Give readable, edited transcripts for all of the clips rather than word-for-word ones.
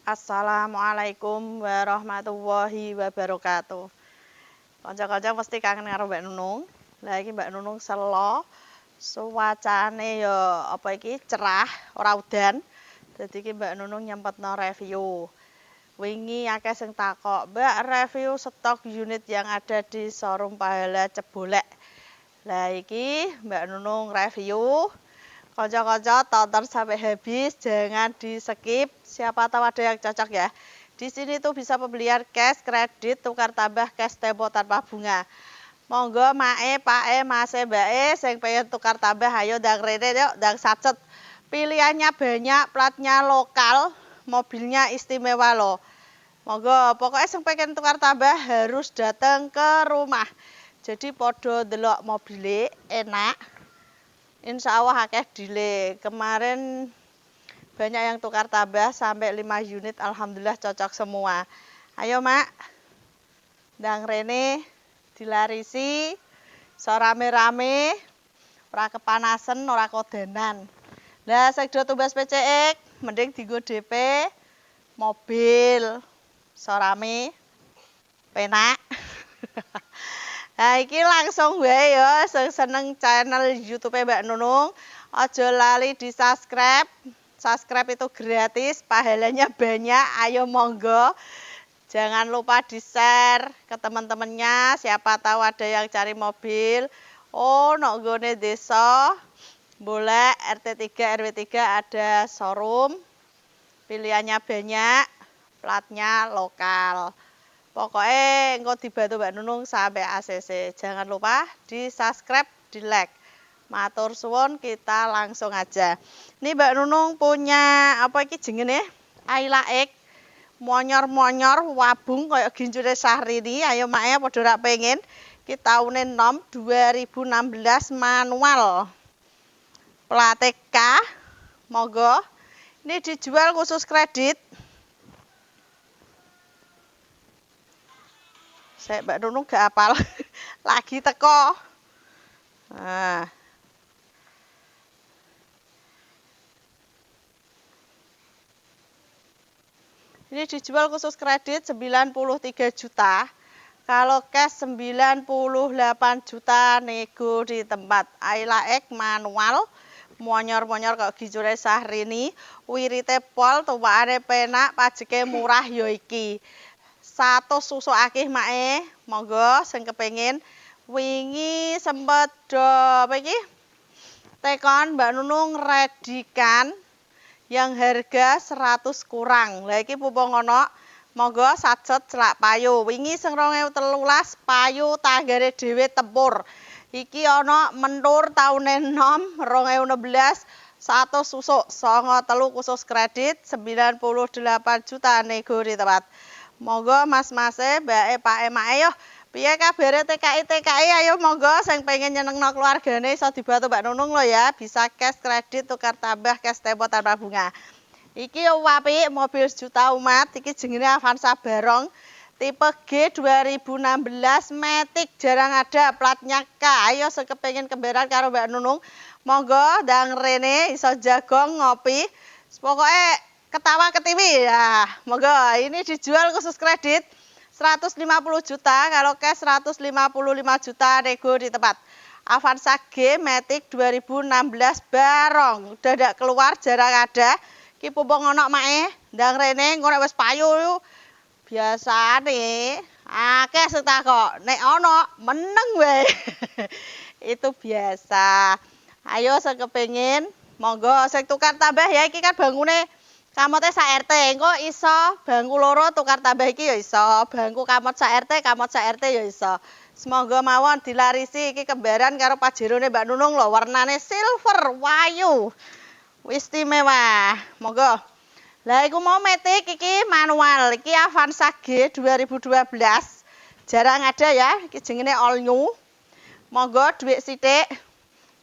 Assalamualaikum warahmatullahi wabarakatuh. Kanca-kanca mesti kangen karo Mbak Nunung. Lah iki Mbak Nunung selo. Cuacane ya apa iki cerah, ora udan. Dadi iki Mbak Nunung nyempetno review. Wingi akeh sing takok, "Mbak, review stok unit yang ada di showroom Pahala Cebolek." Lah iki Mbak Nunung review. Kanca-kanca tonton sampai habis, jangan di skip. Siapa tahu ada yang cocok ya. Di sini tuh bisa pembelian cash, kredit, tukar tambah cash tempo tanpa bunga. Monggo mae, pae, mase, bae, sing pengen tukar tambah, ayo ndang rene yuk, ndang sacet. Pilihannya banyak, platnya lokal, mobilnya istimewa loh. Monggo, pokoknya sing pengen tukar tambah harus datang ke rumah. Jadi podo delok mobile enak. Insya Allah akeh delay. Kemarin banyak yang tukar tambah sampai 5 unit, alhamdulillah cocok semua. Ayo mak, ndang rene dilarisi, so rame-rame, ora kepanasan, ora kodenan. Lah sing do tumbas PCX, mending dienggo DP mobil, so rame, penak. Nah, iki langsung wae ya sing seneng channel YouTube Mbak Nunung. Aja lali di-subscribe. Subscribe itu gratis, pahalanya banyak. Ayo monggo. Jangan lupa di-share ke teman-temannya. Siapa tahu ada yang cari mobil. Oh, nok nggone desa. Boleh RT 3 RW 3 ada showroom. Pilihannya banyak, platnya lokal. Pokoknya engko dibantu Mbak Nunung sampai ACC. Jangan lupa di-subscribe, di-like. Matur suwun, kita langsung aja. Ini Mbak Nunung punya apa iki jenenge? Ayla X. Monyor-monyor wabung kayak ginjure Syahrini. Ayo mae padha rak pengen. Iki taune nom 2016 manual. Plate K. Monggo. Ini dijual khusus kredit. Saya Mbak Nunung gak apal lagi teko. Nah. Ini dijual khusus kredit 93 juta. Kalau cash 98 juta nego di tempat. Ayla X manual. Monyor-monyor kok gijure Syahrini. Wirite pol, tumpakane penak, pajeke murah ya iki. Satu susu akeh mae, monggo sing kepengin. Wingi sempet do apa iki? Tekon Mbak Nunung redikan yang harga 100 kurang. Lah iki pupung ngono, monggo sacet celak payu. Wingi sing 2013 payu tanggane dhewe tempur. Iki ana mentur taune enom 2016 satu susuk 93 khusus kredit 98 juta nego di tempat. Monggo mas-mase, mbake, pake, make yo. Piye kabare TKI ayo monggo sing pengen nyenengno keluargane iso dibantu Mbak Nunung lo ya. Bisa cash kredit tukar tambah cash tempo tanpa bunga. Iki apik mobil sejuta umat, iki jenenge Avanza Barong. Tipe G 2016 Matic jarang ada, platnya K. Ayo sing kepengin kembaran karo Mbak Nunung. Monggo ndang rene iso jagong ngopi. Pokoke ketawa ketiwi ya. Monggo ini dijual khusus kredit 150 juta, kalau cash 155 juta nego di tempat. Avanza G Matic 2016 Barong. Udah ndak keluar, jarang ada. Ki pumpung ono mae, ndang rene engko nek wis payu biasane akeh sing takok. Nek ono meneng wae. Itu biasa. Ayo sing kepengin, monggo sing tukar tambah ya iki kan bangune kamote sak RT, engko iso bangku loro tukar tambah iki ya iso, bangku kamot sak RT ya iso. Semoga mawon dilarisi iki kembaran karo pajerone Mbak Nunung lho, warnane silver wayu. Istimewa. Monggo. Lah iku mau Matic iki manual, iki Avanza G 2012. Jarang ada ya, iki jenenge all new. Monggo dhuwit sithik.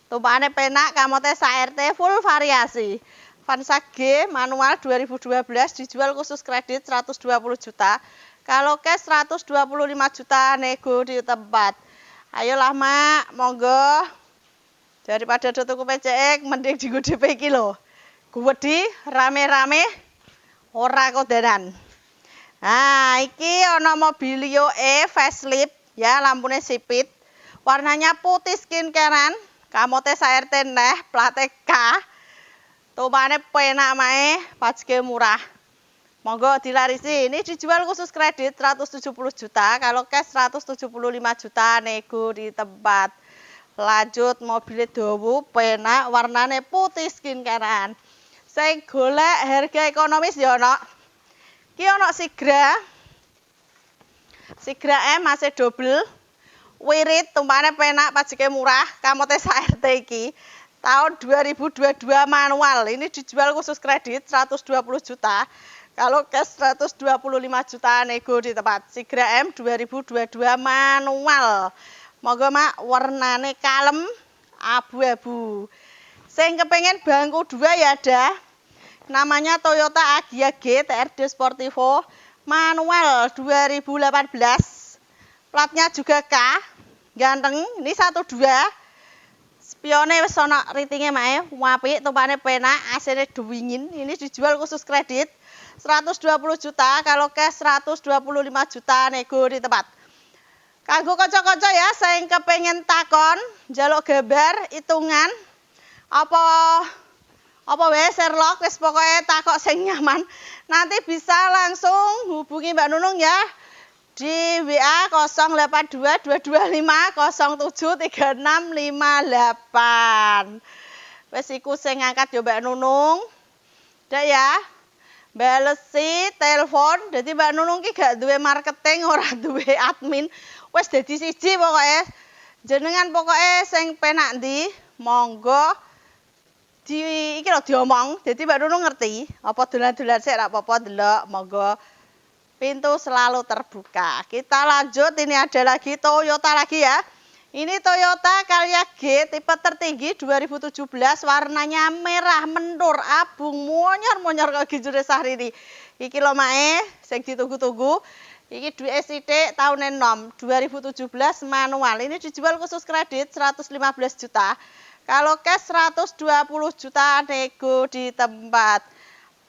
Tumpakane penak, kamote sak RT full variasi. Avanza G manual 2012 dijual khusus kredit 120 juta. Kalau cash 125 juta nego di tempat. Ayolah mak, monggo. Daripada do tuku PCX mending dienggo DP iki lho. Guwedi rame-rame ora kodanan. Nah, iki ana Mobilio E facelift ya, lampune sipit. Warnanya putih skincarean, kamote RT neh, plate K. Tumpane penak mae, pajeke murah. Monggo dilarisi. Ini dijual khusus kredit 170 juta, kalau cash 175 juta nego di tempat. Lanjut mobilnya dawa, penak, warnane putih skincarean. Sing golek harga ekonomis ya ana. Iki ana Sigra. Sigra M masih double. Wirid tumpane penak, pajeke murah, kamote RT iki. Tahun 2022 manual. Ini dijual khusus kredit 120 juta. Kalau cash 125 juta nego di tempat. Sigra M 2022 manual. Monggo mak, warnane kalem abu-abu. Sing kepengen bangku 2 ya ada. Namanya Toyota Agya G TRD Sportivo manual 2018. Platnya juga K. Ganteng. Ini 12. Spione wis ana ratingnya mae, apik, tumpane penak, AC-ne dingin. Ini dijual khusus kredit 120 juta, kalau cash 125 juta nego di tempat. Kanggo kanca-kanca ya, sing kepengin takon, njaluk gambar, hitungan, apa wae Sherlock, wis pokoke takok sing nyaman. Nanti bisa langsung hubungi Mbak Nunung ya di WA 082 225 07 3658. Wis iku sing ngangkat yo Mbak Nunung. Dak ya. Balesi telepon, dadi Mbak Nunung ki gak duwe marketing, ora duwe admin. Wis dadi siji pokoke. Jenengan pokoke sing penak ndi, monggo iki lho diomong. Dadi Mbak Nunung ngerti, apa dolan-dolan sik ora apa-apa delok, monggo. Pintu selalu terbuka. Kita lanjut, ini ada lagi Toyota lagi ya. Ini Toyota Calya G tipe tertinggi 2017, warnanya merah mendur abung monyor-monyor kok gijure Sahrini. Iki lho mae sing ditunggu-tunggu. Iki duwe sithik tahun enom 2017 manual. Ini dijual khusus kredit 115 juta. Kalau cash 120 juta nego di tempat.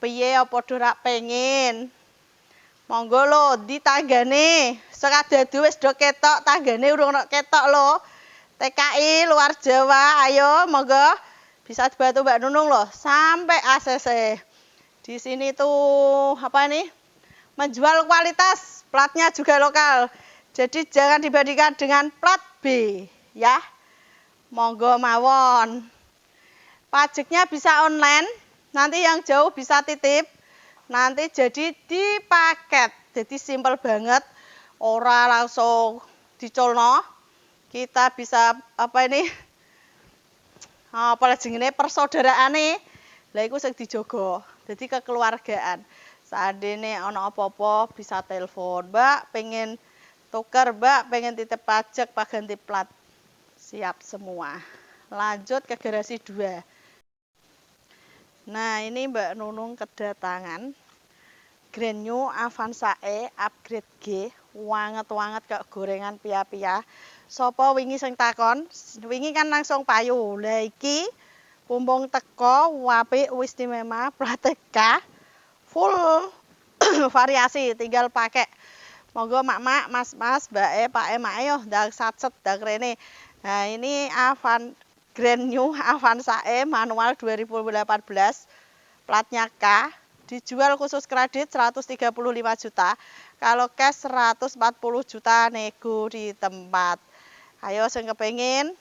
Piye apa ora pengen? Monggo lo di tanggane. Sekadadu wis do ketok, tanggane urung ketok lo. TKI luar Jawa, ayo monggo bisa dibantu Mbak Nunung loh sampai ACC. Di sini tuh apa nih? Menjual kualitas, platnya juga lokal. Jadi jangan dibandingkan dengan plat B ya. Monggo mawon. Pajaknya bisa online, nanti yang jauh bisa titip. Nanti jadi dipaket. Jadi simpel banget. Ora langsung dicolno. Kita bisa apa ini? Apa jenenge persaudaraane. Lah iku sing dijogo. Jadi kekeluargaan. Seandainya ana apa-apa bisa telepon, Mbak, pengen tuker, Mbak, pengen titip pajak, Pak ganti plat. Siap semua. Lanjut ke garasi 2. Nah, ini Mbak Nunung kedatangan Grand New Avanza E upgrade G, wanget-wanget kok gorengan pia-pia. Sopo wingi sing takon, wingi kan langsung payu. Lah iki pumbung teko, apik wis istimewa, plat K, full variasi, tinggal pakai. Monggo mak-mak, mas-mas, mbak pak mak yo ndang satset ndang rene. Nah, ini Grand New Avanza E manual 2018, platnya K, dijual khusus kredit 135 juta, kalau cash 140 juta nego di tempat. Ayo sing kepengin,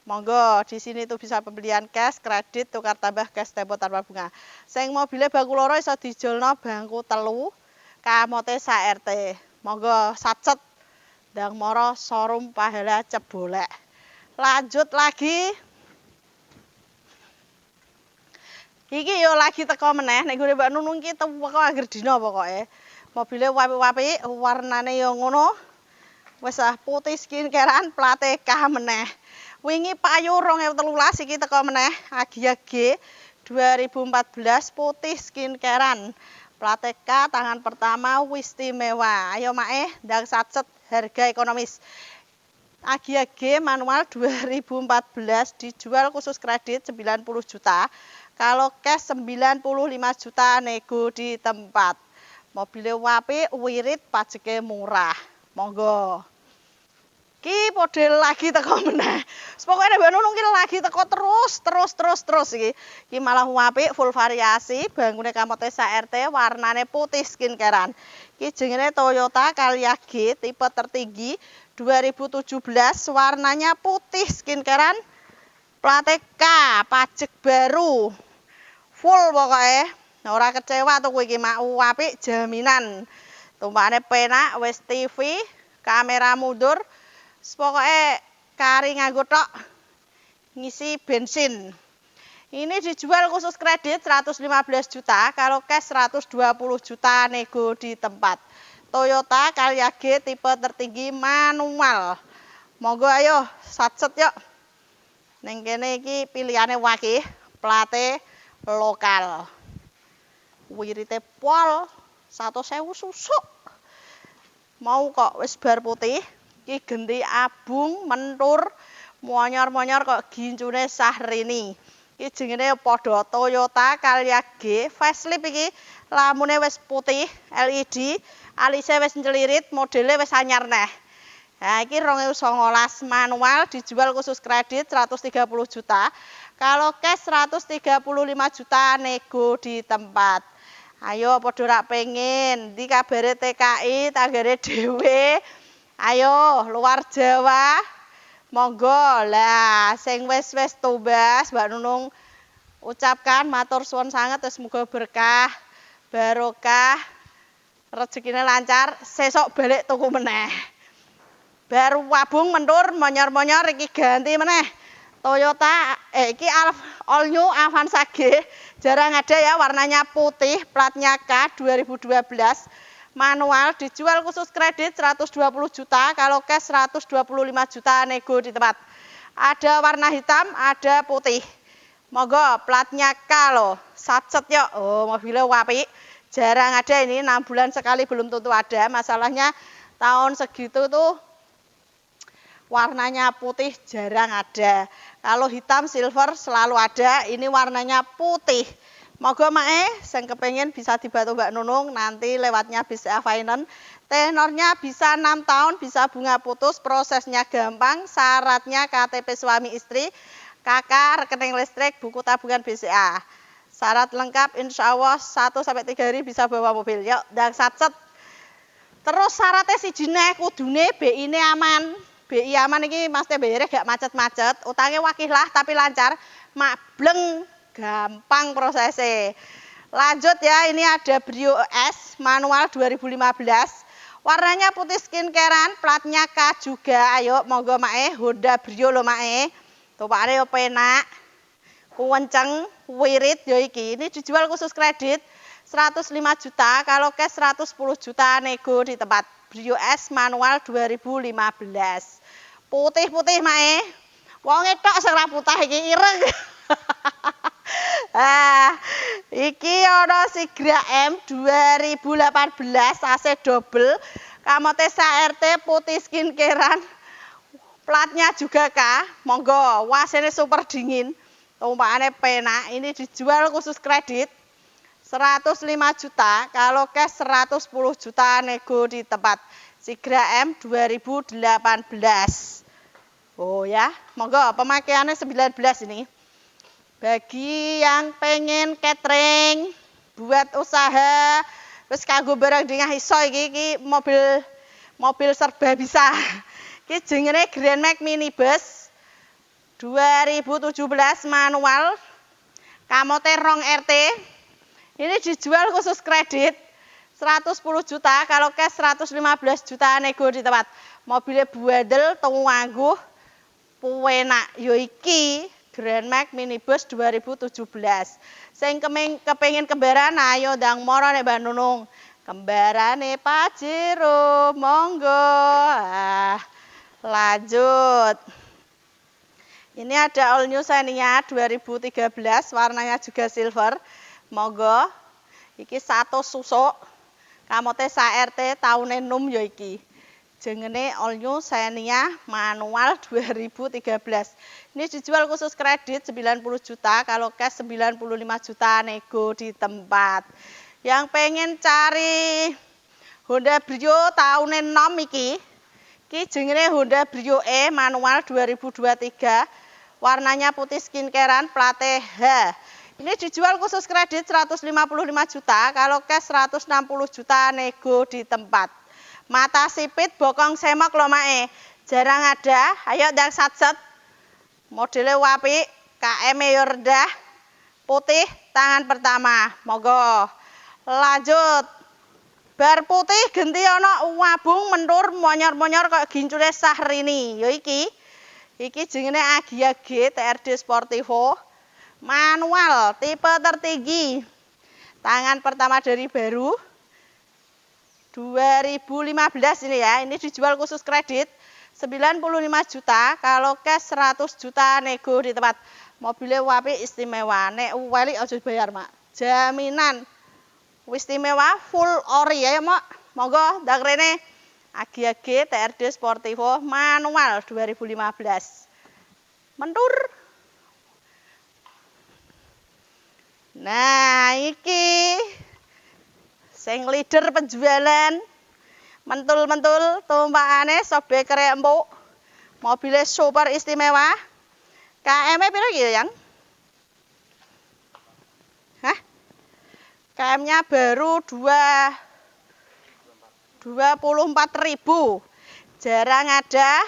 monggo di sini tuh bisa pembelian cash, kredit, tukar tambah cash tempo tanpa bunga. Sing mobile bangku loro iso dijolno bangku telu, kamote RT. Monggo satset ndang moro showroom pahala cebolek. Lanjut lagi. Iki yo lagi teko meneh nek gone Mbak Nunung ki teko akhir dina pokoke. Mobile wapi-wapi, warnane yo ngono. Wis putih skincarean, plate K meneh. Wingi payu 2013 iki teko meneh, Agya G 2014 putih skincarean. Plate K tangan pertama wis istimewa. Ayo mae ndang satset harga ekonomis. Agya G manual 2014 dijual khusus kredit 90 juta. Kalau cash 95 juta nego di tempat. Mobilnya apik, wirit, pajeke murah. Monggo. Ki model lagi teko meneh. Pokoknya Mbak Nunung ki lagi teko terus iki. Ki malah apik, full variasi, bangune kamote RT, warnane putih skincarean. Ki jenenge Toyota Calya G tipe tertinggi 2017, warnanya putih skincarean. Plate K, pajak baru. Full pokoknya. Ora kecewa tuh kowe iki mau apik jaminan. Tumpakane penak, wis TV, kamera mundur. Pokoknya kari nganggo tok ngisi bensin. Ini dijual khusus kredit 115 juta, kalau cash 120 juta nego di tempat. Toyota Calya G tipe tertinggi manual. Monggo ayo satset yuk. Ning kene iki pilihane wakih, plate lokal. Wirite pol 100.000 susuk. Mau kok wis bar putih. Iki genti abung mentur monyor-monyor kok gincune Syahrini. Iki jenenge padha Toyota Calya G facelift iki, lamune wis putih LED, alise wis njelirit, modele wis anyar neh. Nah, iki 2019 manual dijual khusus kredit 130 juta. Kalau cash 135 juta nego di tempat. Ayo padha rak pengen, ndi kabare TKI tanggane dhewe. Ayo luar Jawa, monggo lah. Sing wis tumbas, Mbak Nunung ucapkan matur suwun sanget, semoga berkah, barokah, rezekine lancar, sesok balik tuku meneh. Baru wabung mentur monyor-monyor iki ganti meneh. Toyota iki all new Avanza G, jarang ada ya, warnanya putih, platnya K 2012. Manual dijual khusus kredit 120 juta, kalau cash 125 juta nego di tempat. Ada warna hitam, ada putih. Monggo platnya K loh, satset yuk. Oh, mobilnya apik. Jarang ada ini, 6 bulan sekali belum tentu ada. Masalahnya tahun segitu tuh warnanya putih jarang ada. Kalau hitam silver selalu ada, ini warnanya putih. Moga mae sing kepengin bisa dibantu Mbak Nunung nanti lewatnya BCA Finance. Tenornya bisa 6 tahun, bisa bunga putus, prosesnya gampang, syaratnya KTP suami istri, KK, rekening listrik, buku tabungan BCA. Syarat lengkap insya Allah 1-3 hari bisa bawa mobil. Yuk, dan satset. Terus syaratnya si jine kudune BI-ne aman. BI aman ini maksudnya bayarnya gak macet-macet, utangnya wakih lah tapi lancar, mableng. Gampang prosesnya. Lanjut ya, ini ada Brio S manual 2015. Warnanya putih skincarean, platnya K juga. Ayo monggo mae, Honda Brio lo mae. Tumpakane yo penak. Kuwenceng, wirit yo iki. Ini dijual khusus kredit 105 juta, kalau cash 110 juta nego di tempat. Brio S manual 2015. Putih-putih mae. Wonge tok sing ra putih iki ireng. Iki ana Sigra M 2018 AC double, kamote RT putih skincarean, platnya juga K. Monggo, wasene super dingin, tumpakane penak. Ini dijual khusus kredit 105 juta, kalau cash 110 juta nego di tempat. Sigra M 2018. Oh ya, monggo pemakaiannya 19 ini. Bagi yang pengen catering, buat usaha, terus kanggo barang dingah iso iki mobil serba bisa. Iki jenenge Grand Max Minibus 2017 manual, kamote 2 RT. Ini dijual khusus kredit 110 juta, kalau cash 115 juta nego di tempat. Mobilnya buadel, tunggu angguh, puenak yo iki. Grand Max Minibus 2017. Sing kepengin kembaran ayo ndang moro nek Mbak Nunung. Kembarane Pajero, monggo. Lanjut. Ini ada all new Xenia 2013, warnanya juga silver. Monggo. Iki 100 susuk. Kamote RT taune nom yo iki. Jengene all new Xenia manual 2013. Ini dijual khusus kredit 90 juta, kalau cash 95 juta nego di tempat. Yang pengen cari Honda Brio tahun 6 iki jengene Honda Brio E manual 2023. Warnanya putih skincarean, plate H. Ini dijual khusus kredit 155 juta, kalau cash 160 juta nego di tempat. Mata sipit, bokong semok loh mae. Jarang ada. Ayo dan satset. Modelnya wapi, KM rendah, putih, tangan pertama. Monggo. Lanjut. Bar putih genti ono wabung mendur monyor-monyor kok gincure Sahrini. Yo iki. Iki jenenge Agya G TRD Sportivo. Manual tipe tertinggi. Tangan pertama dari baru. 2015 ini ya, ini dijual khusus kredit 95 juta, kalau cash 100 juta nego di tempat. Mobilnya wapi istimewa, nek wali aja bayar mak, jaminan istimewa full ori ya mak. Monggo ndang rene Agya G TRD Sportivo manual 2015 mentur. Nah iki sing leader penjualan, mentul-mentul tumpakane sobek empuk, mobilnya super istimewa. KM-nya piro gitu yang? Hah? KM-nya baru 24.000. Jarang ada.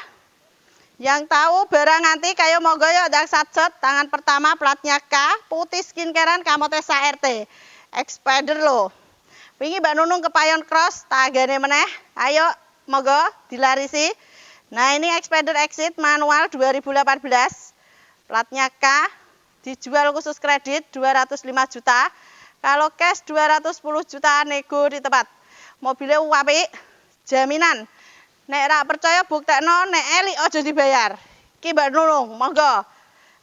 Yang tahu barang nanti kayak monggo yo ndang satset. Tangan pertama platnya K, putih skincarean kamote RT. Expander lo. Wingi Mbak Nunung kepayon cross, tagane meneh. Ayo, monggo dilarisi. Nah, ini Expander Exit manual 2018. Platnya K, dijual khusus kredit 205 juta. Kalau cash 210 juta nego di tempat. Mobilnya apik, jaminan. Nek ra percaya buktekno, nek eli aja dibayar. Ki Mbak Nunung, monggo.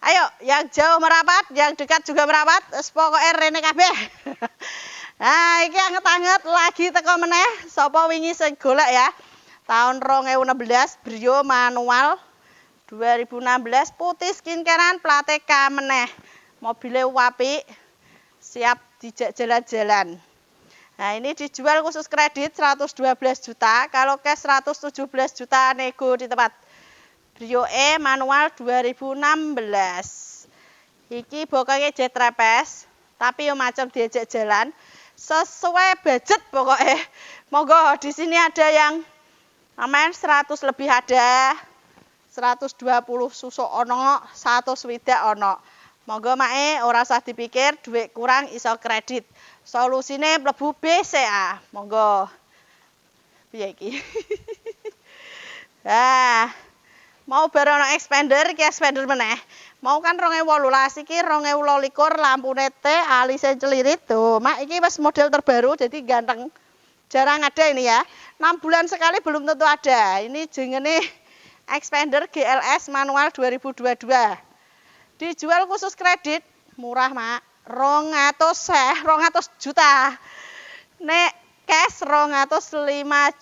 Ayo, yang jauh merapat, yang dekat juga merapat. Wis pokoke rene kabeh. Nah, iki anget-anget lagi teko meneh. Sapa wingi sing golek ya? Tahun 2016 Brio manual 2016 putih skincarean plate K meneh. Mobilnya apik. Siap dijak jalan-jalan. Nah, ini dijual khusus kredit 112 juta, kalau cash 117 juta nego di tempat. Brio E manual 2016. Iki bokongnya jet trapez, tapi yo macam diajak jalan. Sesuai budget pokoknya. Monggo di sini ada yang aman 100 lebih ada, 120 susuk ono, 100 swidak ono. Monggo mae ora usah dipikir duit kurang iso kredit. Solusine mlebu BCA. Monggo. Piye iki? Nah, mau bar ono expander, iki expander meneh. Mau kan 2018 iki 2012 lampu nete alise celirit tuh. Mak iki wis model terbaru jadi ganteng. Jarang ada ini ya. 6 bulan sekali belum tentu ada. Ini jengene Expander GLS manual 2022. Dijual khusus kredit murah, Mak. 200 juta. Nek cash 205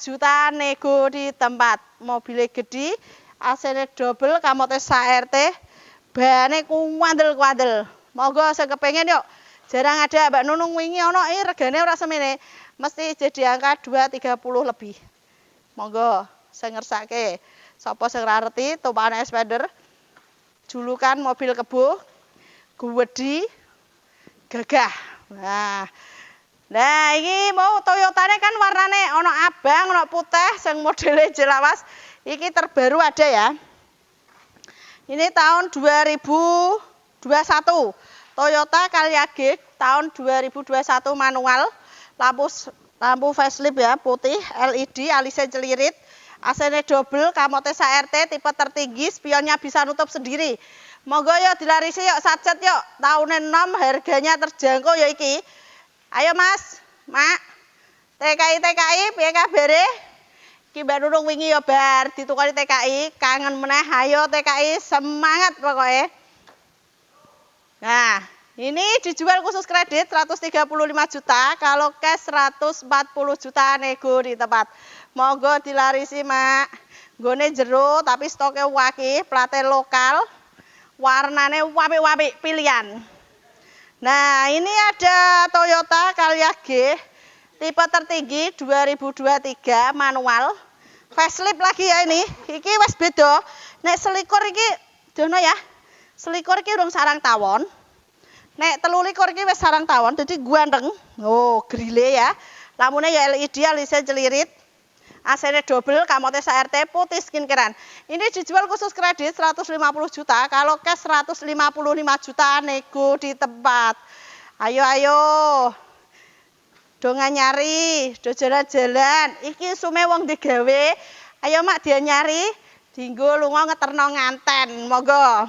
juta nego di tempat. Mobilnya gede, AC-nya double, kamote RT. Bane kuandel-kuandel. Monggo sing kepengin yuk. Jarang ada Mbak Nunung wingi ono regane ora semene. Mesti jadi angka 230 lebih. Monggo sing ngersake. Sapa sing ora ngerti tumpakane Expander. Julukan mobil kebo. Gwedi gagah. Nah, iki mau Toyotane kan warnane ono abang, ono putih sing modele jelawas. Iki terbaru ada ya. Ini tahun 2021. Toyota Caliage tahun 2021 manual. Lampu facelift ya, putih, LED, alisnya celirit. AC-nya double, kamote RT, tipe tertinggi, spionnya bisa nutup sendiri. Monggo yuk dilarisi yuk, satset yuk. Tahun 6 harganya terjangkau ya iki. Ayo Mas, Mak. TKI piye kabare? Ki Mbak Nunung wingi ya bar ditukari TKI, kangen meneh ayo TKI semangat pokoknya. Nah, ini dijual khusus kredit 135 juta, kalau cash 140 juta nego di tempat. Monggo dilarisi, Mak. Nggone jero tapi stoke akeh, plate lokal. Warnane apik-apik pilihan. Nah, ini ada Toyota Calya G tipe tertinggi 2023 manual. Facelift lagi ya ini. Iki wis beda. Nek selikur iki dono ya. Selikur iki urung sarang tawon. Nek 23 iki wis sarang tawon dadi ganteng. Oh, grille ya. Lamune ya LED alisnya celirit. AC-nya double, kamote SRT putih skincarean. Ini dijual khusus kredit 150 juta, kalau cash 155 juta nego di tempat. Ayo ayo. Do nyari, do jalan-jalan. Iki sume wong digawe. Ayo Mak dia nyari, dinggo lunga ngeterno nganten. Monggo.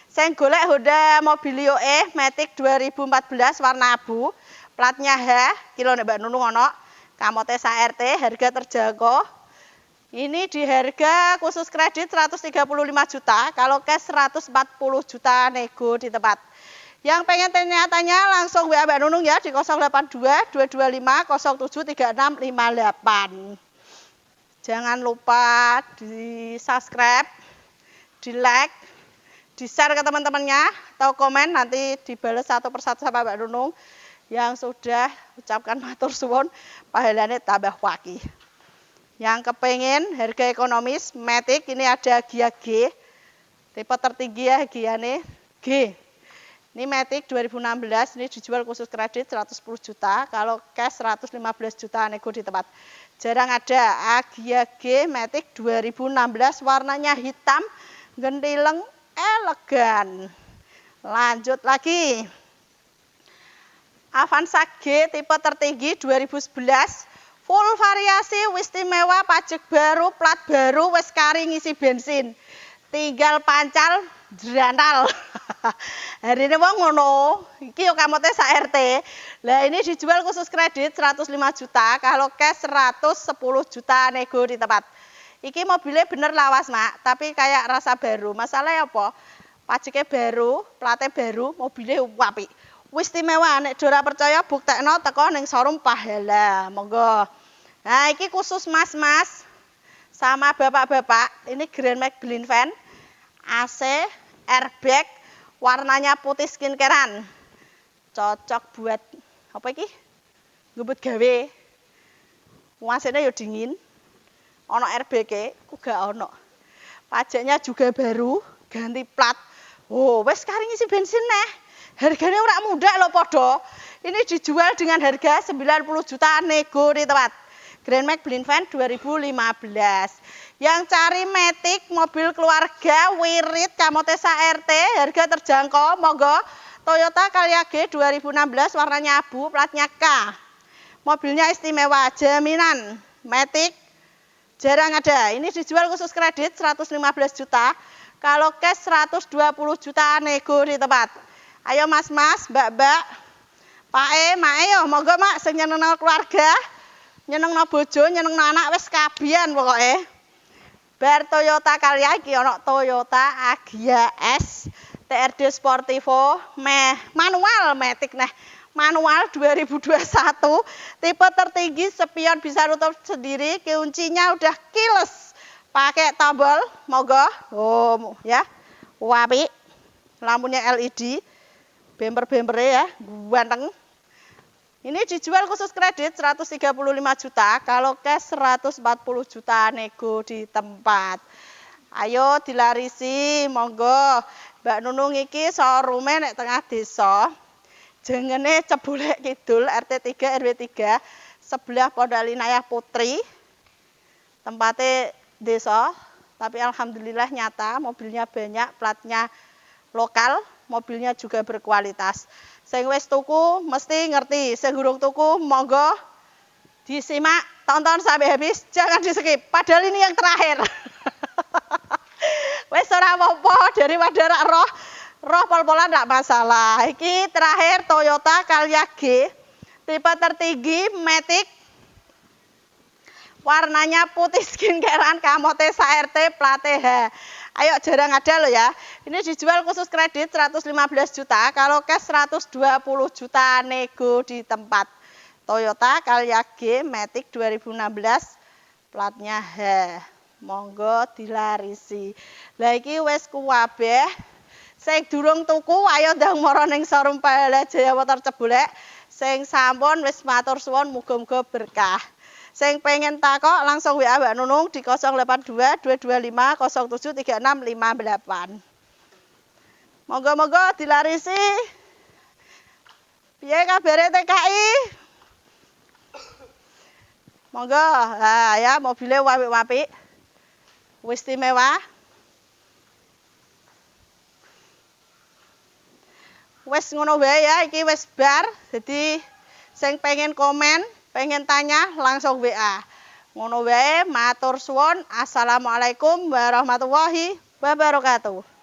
Sing golek Honda Mobilio Matic 2014 warna abu. Platnya H, kilo nek Mbak Nunung ono. Kamote SRT, harga terjangkau. Ini di harga khusus kredit 135 juta, kalau cash 140 juta nego di tempat. Yang pengen tanya-tanya langsung WA Mbak Nunung ya di 082 225 07 36 58. Jangan lupa di subscribe, di like, di share ke teman-temannya, atau komen nanti dibalas satu persatu sama Mbak Nunung. Yang sudah ucapkan matur suwun pahalane tambah waki. Yang kepengen harga ekonomis Matic ini ada Gia G tipe tertinggi ya Giane G. Ini Matic 2016 ini dijual khusus kredit 110 juta, kalau cash 115 juta nego di tempat. Jarang ada Gia G Matic 2016 warnanya hitam, gentileng, elegan. Lanjut lagi. Avanza G tipe tertinggi 2011 full variasi istimewa, pajak baru, plat baru, wis kari ngisi bensin, tinggal pancal jrantal. Hari ini wong ngono iki yo kamote sak RT. Lah ini dijual khusus kredit 105 juta, kalau cash 110 juta nego di tempat. Iki mobilnya bener lawas Mak, tapi kayak rasa baru. Masalahnya apa? Pajaknya baru, platnya baru, mobilnya apik. Istimewa, nek ora percaya buktekno teko ning showroom Pahala. Monggo. Nah, iki khusus mas-mas sama bapak-bapak. Ini Grand Max Blind Van. AC, airbag, warnanya putih skincarean. Cocok buat apa iki? Ngebut gawe. AC-nya yo dingin. Ono airbag-e, uga ono. Pajaknya juga baru, ganti plat. Oh, wes kari ngisi bensin neh. Harganya ora mudah loh podo. Ini dijual dengan harga 90 juta nego di tempat. Grand Max Blind Van 2015. Yang cari Matic mobil keluarga wirid kamote SRT, harga terjangkau. Monggo Toyota Calya G 2016 warnanya abu, platnya K. Mobilnya istimewa, jaminan Matic jarang ada. Ini dijual khusus kredit 115 juta, kalau cash 120 juta nego di tempat. Ayo mas-mas, mbak-mbak, Pak Mak yo monggo Mak sing nyenengno keluarga, nyenengno bojo, nyenengno anak wis kabian pokoke. Bar Toyota Calya iki ana Toyota Agya S TRD Sportivo manual Matic nah. Manual 2021, tipe tertinggi, spion bisa nutup sendiri, kuncinya udah kiles. Pakai tombol, monggo. Oh, ya. Apik. Lampunya LED. Bemper-bempernya ya, ganteng. Ini dijual khusus kredit 135 juta, kalau cash 140 juta nego di tempat. Ayo dilarisi, monggo. Mbak Nunung iki showroom-e nek tengah desa. Jengene Cebulek Kidul RT 3 RW 3, sebelah Pondalinaya Putri. Tempatnya desa, tapi alhamdulillah nyata, mobilnya banyak, platnya lokal. Mobilnya juga berkualitas. Sing wis tuku mesti ngerti, sing durung tuku monggo disimak, tonton sampai habis, jangan di-skip. Padahal ini yang terakhir. Wis ora apa-apa daripada rak roh pol-polan ndak masalah. Iki terakhir Toyota Calya G tipe tertinggi Matic. Warnanya putih skincarean, kamote SRT, plate H. Ayo jarang ada loh ya. Ini dijual khusus kredit 115 juta, kalau cash 120 juta nego di tempat. Toyota Calya G Matic 2016 Platnya H. Monggo dilarisi. Lah iki wis kuwabeh. Sing durung tuku ayo ndang mara ning showroom PLA Jaya Motor Cebulek. Sing sampun wis matur suwun muga-muga berkah. Sing pengen takok langsung WA Mbak Nunung di 082 225 07 36 58. Monggo-monggo dilarisi. Piye kabare TKI? Monggo. Lah ya mobilnya apik-apik. Wis istimewa. Wes ngono wae ya, iki wes bar. Jadi sing pengen komen, pengen tanya langsung WA. Ngono wae, matur suwun. Assalamualaikum warahmatullahi wabarakatuh.